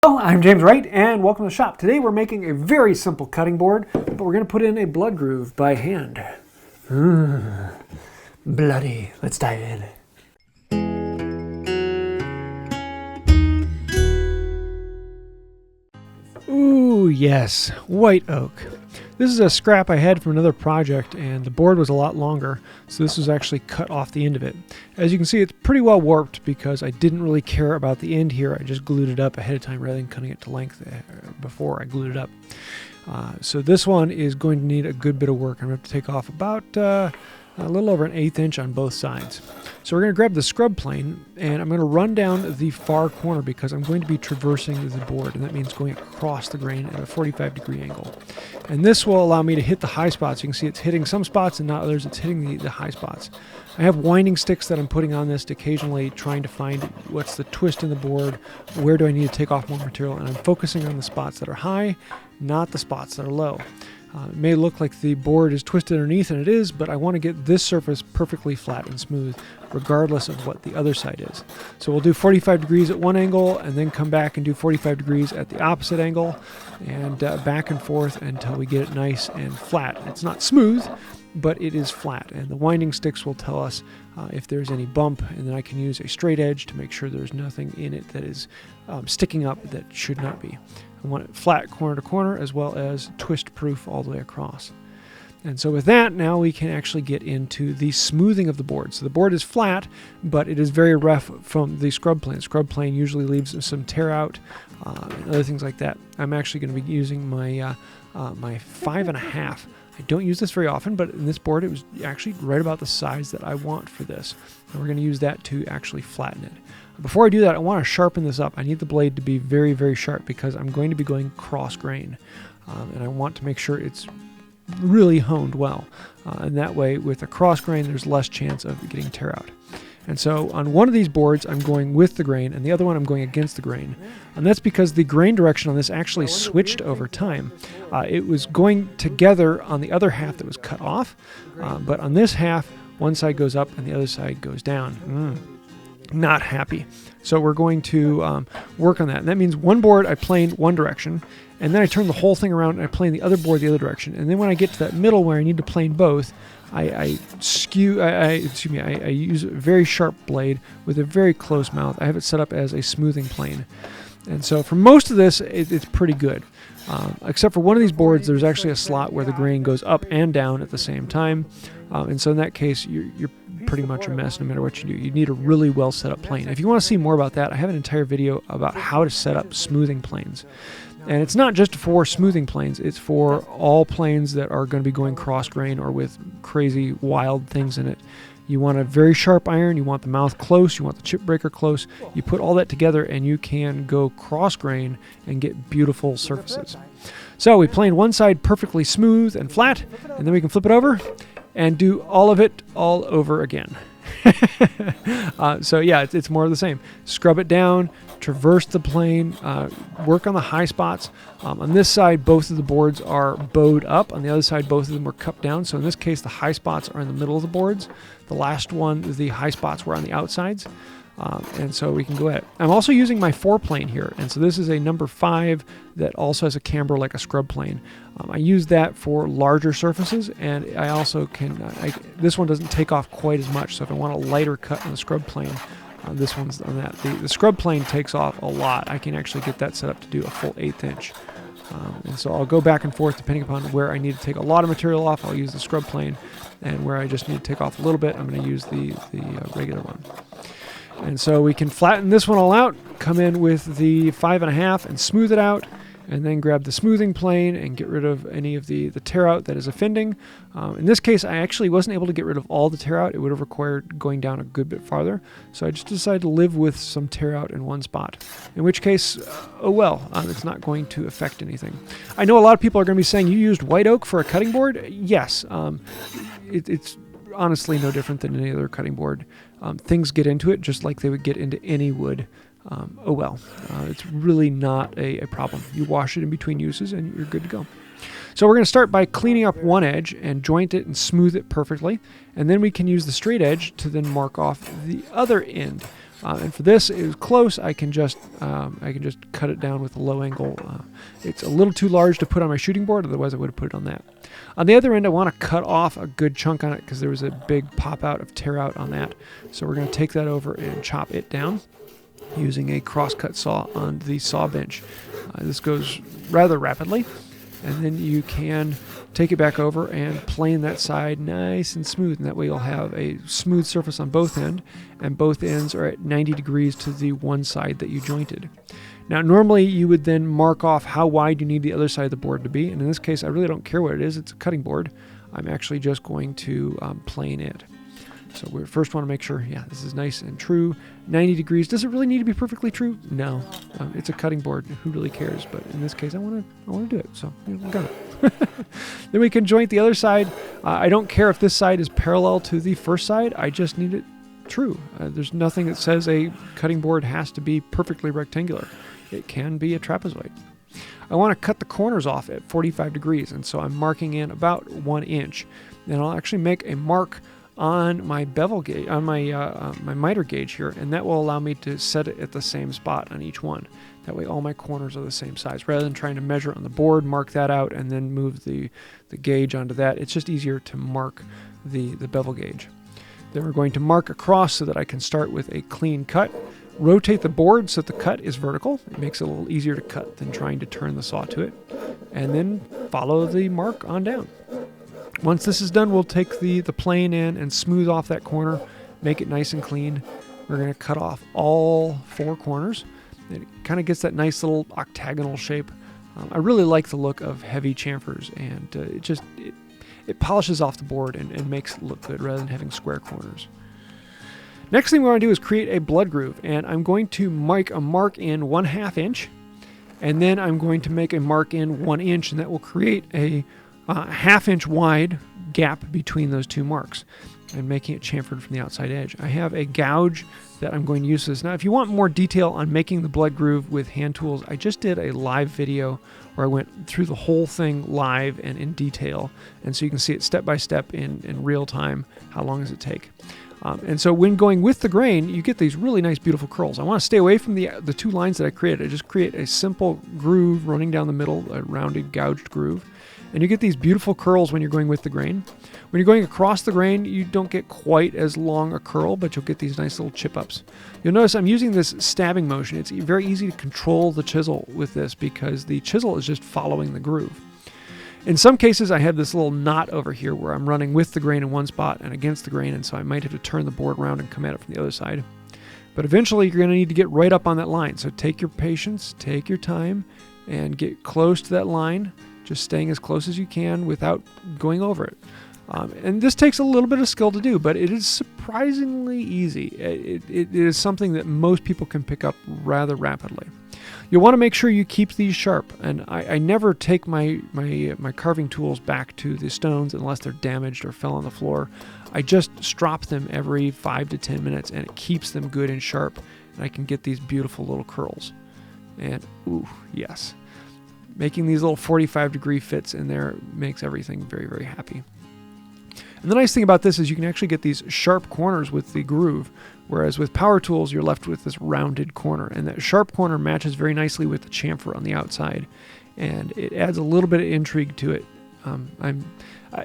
Hello, I'm James Wright, and welcome to the shop. Today we're making a very simple cutting board, but we're going to put in a blood groove by hand. Bloody. Let's dive in. Ooh, yes, white oak. This is a scrap I had from another project, and the board was a lot longer, so this was actually cut off the end of it. As you can see, it's pretty well warped because I didn't really care about the end here. I just glued it up ahead of time rather than cutting it to length before I glued it up. So this one is going to need a good bit of work. I'm going to have to take off about a little over an 1/8 inch on both sides. So we're going to grab the scrub plane, and I'm going to run down the far corner because I'm going to be traversing the board, and that means going across the grain at a 45-degree angle. And this will allow me to hit the high spots. You can see it's hitting some spots and not others. It's hitting the high spots. I have winding sticks that I'm putting on this to occasionally trying to find what's the twist in the board, where do I need to take off more material, and I'm focusing on the spots that are high, not the spots that are low. It may look like the board is twisted underneath, and it is, but I want to get this surface perfectly flat and smooth, regardless of what the other side is. So we'll do 45 degrees at one angle, and then come back and do 45 degrees at the opposite angle, and back and forth until we get it nice and flat. It's not smooth, but it is flat, and the winding sticks will tell us if there's any bump, and then I can use a straight edge to make sure there's nothing in it that is sticking up that should not be. I want it flat corner to corner as well as twist proof all the way across. And so with that, now we can actually get into the smoothing of the board. So the board is flat, but it is very rough from the scrub plane. Scrub plane usually leaves some tear out and other things like that. I'm actually going to be using my my 5.5. I don't use this very often, but in this board it was actually right about the size that I want for this. And we're going to use that to actually flatten it. Before I do that, I want to sharpen this up. I need the blade to be very, very sharp because I'm going to be going cross grain. And I want to make sure it's really honed well. And that way, with a cross grain, there's less chance of getting tear out. And so on one of these boards, I'm going with the grain, and the other one I'm going against the grain. And that's because the grain direction on this actually switched over time. It was going together on the other half that was cut off, but on this half, one side goes up and the other side goes down. Not happy. So we're going to work on that. And that means one board I plane one direction, and then I turn the whole thing around and I plane the other board the other direction. And then when I get to that middle where I need to plane both, I use a very sharp blade with a very close mouth. I have it set up as a smoothing plane. And so for most of this, it's pretty good. Except for one of these boards, there's actually a slot where the grain goes up and down at the same time. And so in that case, you're pretty much a mess no matter what you do. You need a really well set up plane. If you want to see more about that, I have an entire video about how to set up smoothing planes. And it's not just for smoothing planes, it's for all planes that are going to be going cross grain or with crazy wild things in it. You want a very sharp iron, you want the mouth close, you want the chip breaker close. You put all that together and you can go cross grain and get beautiful surfaces. So we plane one side perfectly smooth and flat, and then we can flip it over and do all of it all over again. So yeah, it's more of the same. Scrub it down, traverse the plane, work on the high spots. On this side, both of the boards are bowed up. On the other side, both of them were cupped down. So in this case, the high spots are in the middle of the boards. The last one, the high spots were on the outsides. And so we can go ahead. I'm also using my 4-plane here, and so this is a number 5 that also has a camber like a scrub plane. I use that for larger surfaces, and I also can, this one doesn't take off quite as much, so if I want a lighter cut on the scrub plane, this one's on that. The scrub plane takes off a lot. I can actually get that set up to do a full 1/8 inch. And so I'll go back and forth depending upon where I need to take a lot of material off. I'll use the scrub plane, and where I just need to take off a little bit, I'm going to use the regular one. And so we can flatten this one all out, come in with the 5.5 and smooth it out, and then grab the smoothing plane and get rid of any of the tear out that is offending. In this case, I actually wasn't able to get rid of all the tear out. It would have required going down a good bit farther. So I just decided to live with some tear out in one spot. In which case, oh well, it's not going to affect anything. I know a lot of people are going to be saying, you used white oak for a cutting board? Yes. It's honestly no different than any other cutting board. Things get into it just like they would get into any wood. Oh well, it's really not a problem. You wash it in between uses and you're good to go. So we're going to start by cleaning up one edge and joint it and smooth it perfectly, and then we can use the straight edge to then mark off the other end. And for this, it was close. I can just cut it down with a low angle. It's a little too large to put on my shooting board, otherwise I would have put it on that. On the other end, I want to cut off a good chunk on it because there was a big pop out of tear out on that. So we're going to take that over and chop it down using a crosscut saw on the saw bench. This goes rather rapidly, and then you can take it back over and plane that side nice and smooth, and that way you'll have a smooth surface on both ends, and both ends are at 90 degrees to the one side that you jointed. Now normally you would then mark off how wide you need the other side of the board to be, and in this case I really don't care what it is. It's a cutting board. I'm actually just going to plane it. So we first want to make sure, yeah, this is nice and true. 90 degrees. Does it really need to be perfectly true? No. It's a cutting board. Who really cares? But in this case, I want to do it. So we got it. Then we can joint the other side. I don't care if this side is parallel to the first side. I just need it true. There's nothing that says a cutting board has to be perfectly rectangular. It can be a trapezoid. I want to cut the corners off at 45 degrees, and so I'm marking in about 1 inch. Then I'll actually make a mark on my bevel gauge, on my miter gauge here, and that will allow me to set it at the same spot on each one. That way all my corners are the same size. Rather than trying to measure on the board, mark that out, and then move the gauge onto that, it's just easier to mark the bevel gauge. Then we're going to mark across so that I can start with a clean cut. Rotate the board so that the cut is vertical. It makes it a little easier to cut than trying to turn the saw to it. And then follow the mark on down. Once this is done, we'll take the plane in and smooth off that corner, make it nice and clean. We're going to cut off all 4 corners. It kind of gets that nice little octagonal shape. I really like the look of heavy chamfers, and it polishes off the board and makes it look good rather than having square corners. Next thing we want to do is create a blood groove, and I'm going to make a mark in 1/2 inch, and then I'm going to make a mark in 1 inch, and that will create a 1/2 inch wide gap between those 2 marks and making it chamfered from the outside edge. I have a gouge that I'm going to use for this. Now, if you want more detail on making the blood groove with hand tools, I just did a live video where I went through the whole thing live and in detail, and so you can see it step by step in real time. How long does it take? And so when going with the grain, you get these really nice, beautiful curls. I want to stay away from the 2 lines that I created. I just create a simple groove running down the middle, a rounded, gouged groove. And you get these beautiful curls when you're going with the grain. When you're going across the grain, you don't get quite as long a curl, but you'll get these nice little chip ups. You'll notice I'm using this stabbing motion. It's very easy to control the chisel with this because the chisel is just following the groove. In some cases, I have this little knot over here where I'm running with the grain in one spot and against the grain, and so I might have to turn the board around and come at it from the other side. But eventually, you're going to need to get right up on that line. So take your patience, take your time, and get close to that line, just staying as close as you can without going over it. And this takes a little bit of skill to do, but it is surprisingly easy. It is something that most people can pick up rather rapidly. You'll want to make sure you keep these sharp, and I never take my carving tools back to the stones unless they're damaged or fell on the floor. I just strop them every 5 to 10 minutes, and it keeps them good and sharp, and I can get these beautiful little curls. And ooh, yes. Making these little 45-degree fits in there makes everything very, very happy. And the nice thing about this is you can actually get these sharp corners with the groove, whereas with power tools, you're left with this rounded corner. And that sharp corner matches very nicely with the chamfer on the outside, and it adds a little bit of intrigue to it.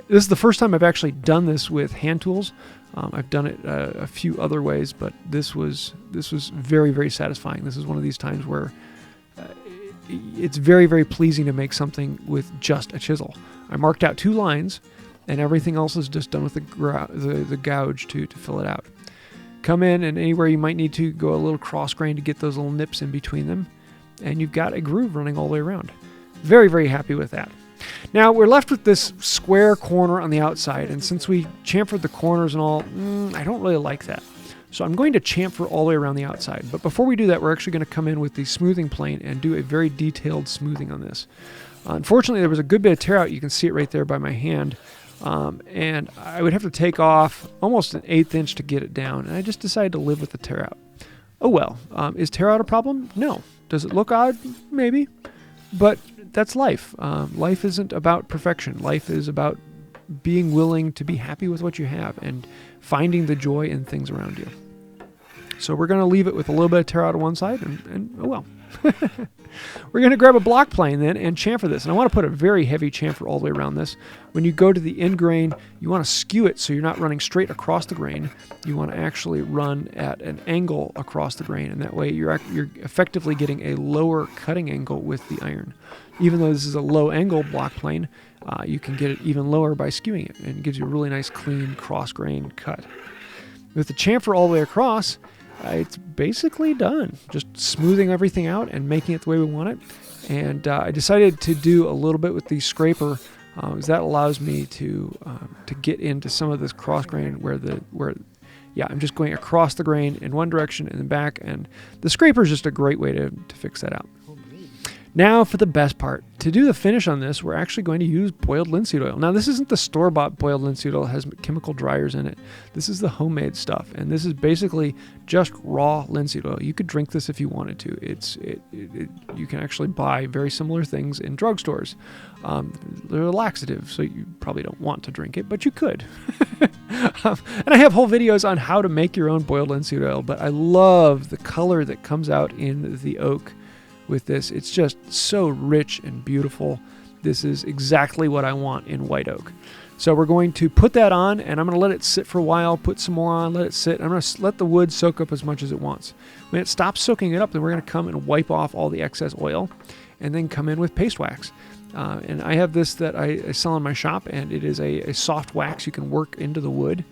This is the first time I've actually done this with hand tools. I've done it a few other ways, but this was very, very satisfying. This is one of these times where it's very, very pleasing to make something with just a chisel. I marked out 2 lines, and everything else is just done with the gouge to fill it out. Come in, and anywhere you might need to, go a little cross grain to get those little nips in between them, and you've got a groove running all the way around. Very, very happy with that. Now we're left with this square corner on the outside, and since we chamfered the corners and all, I don't really like that. So I'm going to chamfer all the way around the outside. But before we do that, we're actually going to come in with the smoothing plane and do a very detailed smoothing on this. Unfortunately, there was a good bit of tear out. You can see it right there by my hand. And I would have to take off almost an 1/8 inch to get it down. And I just decided to live with the tear out. Oh well. Is tear out a problem? No. Does it look odd? Maybe. But that's life. Life isn't about perfection. Life is about being willing to be happy with what you have and finding the joy in things around you. So we're going to leave it with a little bit of tear out on one side, and oh well. We're going to grab a block plane then and chamfer this. And I want to put a very heavy chamfer all the way around this. When you go to the end grain, you want to skew it so you're not running straight across the grain. You want to actually run at an angle across the grain, and that way you're effectively getting a lower cutting angle with the iron. Even though this is a low angle block plane, you can get it even lower by skewing it, and it gives you a really nice clean cross grain cut. With the chamfer all the way across, it's basically done. Just smoothing everything out and making it the way we want it. And I decided to do a little bit with the scraper, because that allows me to get into some of this cross grain where I'm just going across the grain in one direction and then back, and the scraper is just a great way to fix that out. Now for the best part. To do the finish on this, we're actually going to use boiled linseed oil. Now this isn't the store-bought boiled linseed oil. It has chemical dryers in it. This is the homemade stuff, and this is basically just raw linseed oil. You could drink this if you wanted to. You can actually buy very similar things in drugstores. They're a laxative, so you probably don't want to drink it, but you could. And I have whole videos on how to make your own boiled linseed oil, but I love the color that comes out in the oak with this. It's just so rich and beautiful. This is exactly what I want in white oak. So we're going to put that on, and I'm going to let it sit for a while, put some more on, let it sit. I'm going to let the wood soak up as much as it wants. When it stops soaking it up, then we're going to come and wipe off all the excess oil and then come in with paste wax. And I have this that I sell in my shop, and it is a soft wax you can work into the wood.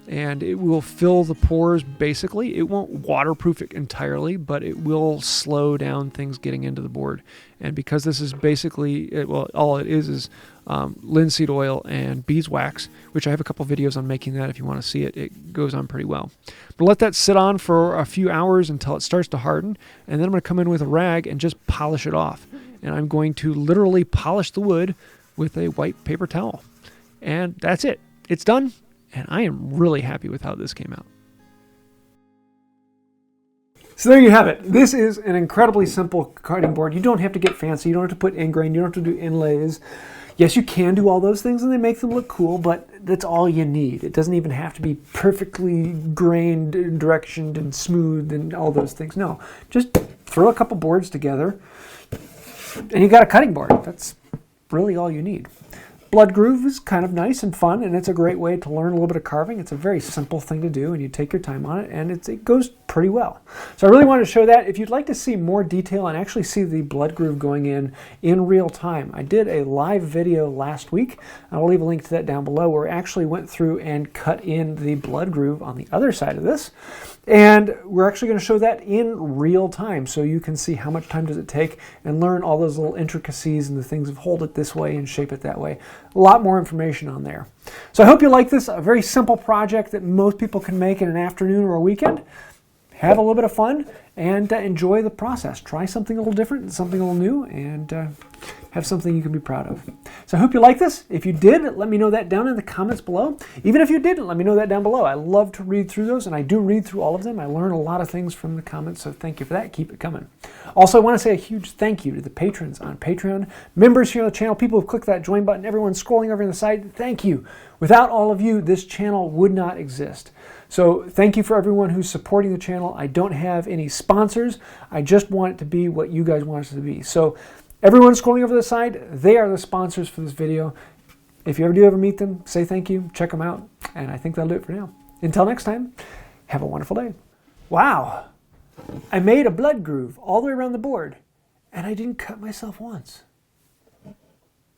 And it will fill the pores basically. It won't waterproof it entirely, but it will slow down things getting into the board. And because this is basically, all it is linseed oil and beeswax, which I have a couple videos on making that if you want to see it. It goes on pretty well. But let that sit on for a few hours until it starts to harden. And then I'm going to come in with a rag and just polish it off. And I'm going to literally polish the wood with a white paper towel. And that's it. It's done. And I am really happy with how this came out. So there you have it. This is an incredibly simple cutting board. You don't have to get fancy. You don't have to put end grain. You don't have to do inlays. Yes, you can do all those things and they make them look cool, but that's all you need. It doesn't even have to be perfectly grained, directioned, and smooth and all those things. No, just throw a couple boards together and you got a cutting board. That's really all you need. Blood groove is kind of nice and fun, and it's a great way to learn a little bit of carving. It's a very simple thing to do, and you take your time on it, and it goes pretty well. So I really wanted to show that. If you'd like to see more detail and actually see the blood groove going in real time, I did a live video last week. I'll leave a link to that down below, where I actually went through and cut in the blood groove on the other side of this. And we're actually going to show that in real time, so you can see how much time does it take and learn all those little intricacies and the things of hold it this way and shape it that way. A lot more information on there. So I hope you like this. A very simple project that most people can make in an afternoon or a weekend. Have a little bit of fun and enjoy the process. Try something a little different, something a little new, and have something you can be proud of. So I hope you like this. If you did, let me know that down in the comments below. Even if you didn't, let me know that down below. I love to read through those, and I do read through all of them. I learn a lot of things from the comments, so thank you for that. Keep it coming. Also, I want to say a huge thank you to the patrons on Patreon, members here on the channel, people who've clicked that join button, everyone scrolling over on the side. Thank you. Without all of you, this channel would not exist. So thank you for everyone who's supporting the channel. I don't have any sponsors. I just want it to be what you guys want it to be. So everyone scrolling over the side, they are the sponsors for this video. If you ever meet them, say thank you, check them out, and I think that'll do it for now. Until next time, have a wonderful day. Wow, I made a blood groove all the way around the board, and I didn't cut myself once.